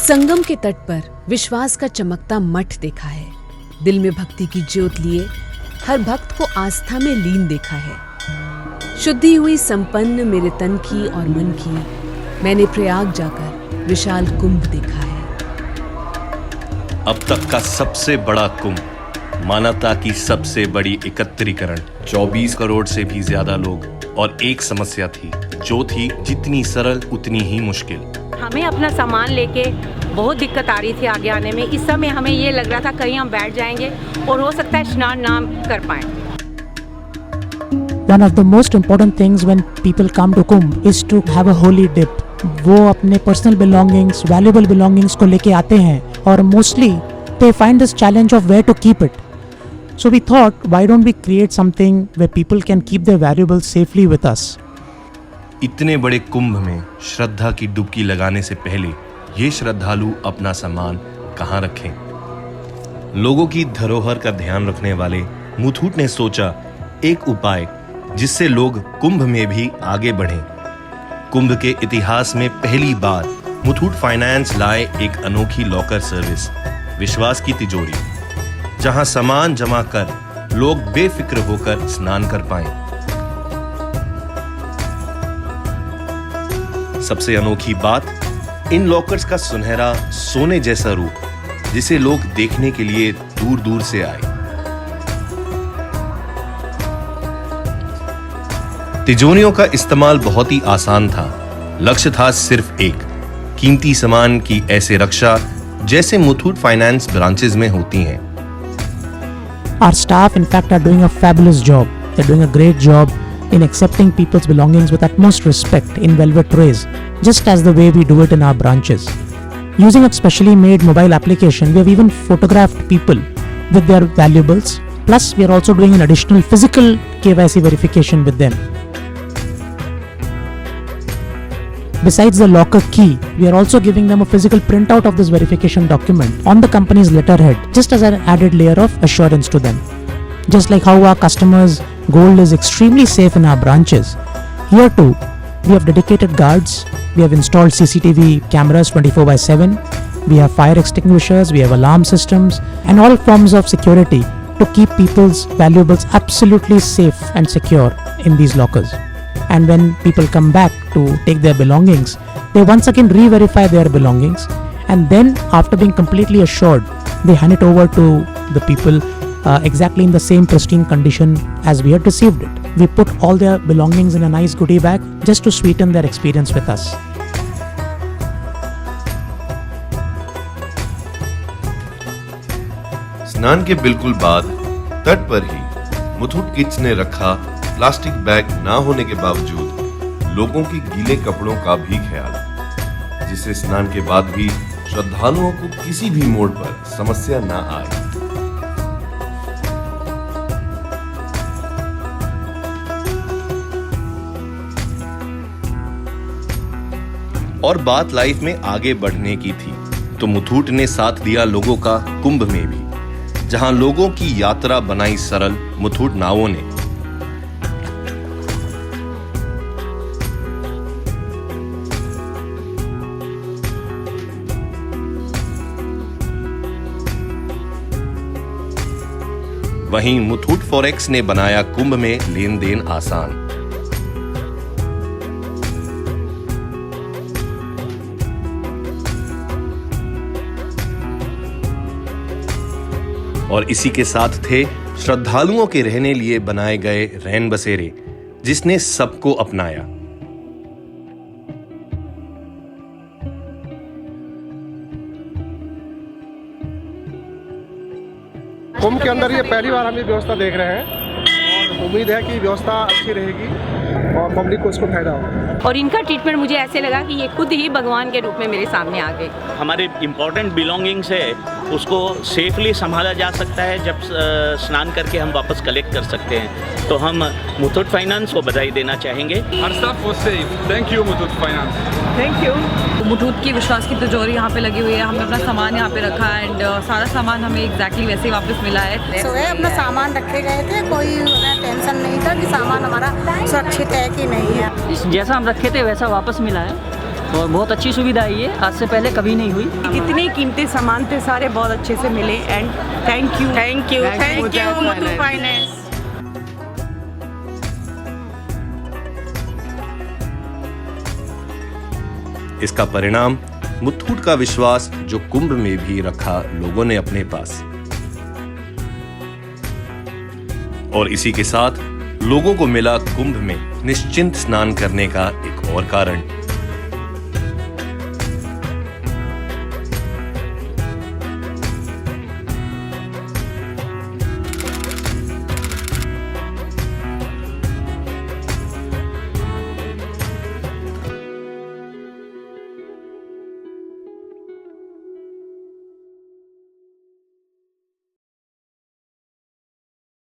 संगम के तट पर विश्वास का चमकता मठ देखा है। दिल में भक्ति की ज्योत लिए हर भक्त को आस्था में लीन देखा है। शुद्धि हुई संपन्न मेरे तन की और मन की, मैंने प्रयाग जाकर विशाल कुंभ देखा है। अब तक का सबसे बड़ा कुंभ, मानवता की सबसे बड़ी एकत्रीकरण, 24 करोड़ से भी ज्यादा लोग और एक समस्या थी जो थी जितनी सरल उतनी ही मुश्किल। हमें अपना सामान लेके बहुत दिक्कत आ रही थी आगे आने में। इस समय हमें ये लग रहा था कहीं हम बैठ जाएंगे और हो सकता है स्नान ना कर पाएं। One of the most important things when people come to Kumbh is to have a holy dip. वो अपने personal belongings, valuable belongings को लेके आते हैं और mostly they find this challenge of where to keep it. So we thought, why don't we create something where people can keep their valuables safely with us? इतने बड़े कुंभ में श्रद्धा की डुबकी लगाने से पहले ये श्रद्धालु अपना सामान कहाँ रखें? लोगों की धरोहर का ध्यान रखने वाले मुथूट ने सोचा एक उपाय जिससे लोग कुंभ में भी आगे बढ़ें। कुंभ के इतिहास में पहली बार मुथूट फाइनेंस लाए एक अनोखी लॉकर सर्विस, विश्वास की तिजोरी, जहां सामान जमा कर लोग बेफिक्र होकर स्नान कर पाएं। सबसे अनोखी बात, इन लॉकर्स का सुनहरा सोने जैसा रूप जिसे लोग देखने के लिए दूर दूर से आए। तिजोरियों का इस्तेमाल बहुत ही आसान था। लक्ष्य था सिर्फ एक, कीमती सामान की ऐसे रक्षा जैसे मुथूट फाइनेंस ब्रांचेस में होती हैं। Our staff in fact are doing a fabulous job. They're doing a great job in accepting people's belongings with utmost respect in velvet trays, just as the way we do it in our branches. Using a specially made mobile application, we have even photographed people with their valuables. Plus, we are also doing an additional physical KYC verification with them. Besides the locker key, we are also giving them a physical printout of this verification document on the company's letterhead, just as an added layer of assurance to them. Just like how our customers' gold is extremely safe in our branches, here too, we have dedicated guards, we have installed CCTV cameras 24/7, we have fire extinguishers, we have alarm systems, and all forms of security to keep people's valuables absolutely safe and secure in these lockers. And when people come back to take their belongings, they once again re-verify their belongings, and then after being completely assured, they hand it over to the people exactly in the same pristine condition as we had received it. We put all their belongings in a nice goodie bag just to sweeten their experience with us. स्नान के बिल्कुल बाद तट पर ही Muthoot kids ने रखा plastic bag ना होने के बावजूद लोगों के गीले कपड़ों का भी ख्याल, जिससे स्नान के बाद भी श्रद्धालुओं को किसी भी मोड़ पर समस्या ना आए। और बात लाइफ में आगे बढ़ने की थी तो मुथूट ने साथ दिया लोगों का कुंभ में भी, जहां लोगों की यात्रा बनाई सरल मुथूट नावों ने। वहीं मुथूट फॉरेक्स ने बनाया कुंभ में लेन देन आसान। और इसी के साथ थे श्रद्धालुओं के रहने लिए बनाए गए रैन बसेरे, जिसने सबको अपनाया। कुंभ के अंदर ये पहली बार हम ये व्यवस्था देख रहे हैं और उम्मीद है कि व्यवस्था अच्छी रहेगी और पब्लिक को इसको फायदा हो। और इनका ट्रीटमेंट मुझे ऐसे लगा कि ये खुद ही भगवान के रूप में मेरे सामने आ गए। हमारे इम्पोर्टेंट बिलोंगिंग्स है उसको सेफली संभाला जा सकता है। जब स्नान करके हम वापस कलेक्ट कर सकते हैं, तो हम मुथूट फाइनेंस को बधाई देना चाहेंगे। Our staff was safe. Thank you, Muthoot Finance. Thank you. Muthoot की विश्वास की तिजोरी यहाँ पे लगी हुई है। हमने अपना सामान यहाँ पे रखा है एंड सारा सामान हमें एग्जैक्टली वैसे ही वापस मिला है। अपना सामान रखे गए थे, कोई टेंशन नहीं था कि सामान हमारा सुरक्षित है कि नहीं है। जैसा हम रखे थे वैसा वापस मिला है और बहुत अच्छी सुविधा है ये, आज से पहले कभी नहीं हुई। इतने कीमती सामान थे, सारे बहुत अच्छे से मिले and thank you Muthoot finance. इसका परिणाम मुथूट का विश्वास जो कुंभ में भी रखा लोगों ने अपने पास, और इसी के साथ लोगों को मिला कुंभ में निश्चिंत स्नान करने का एक और कारण।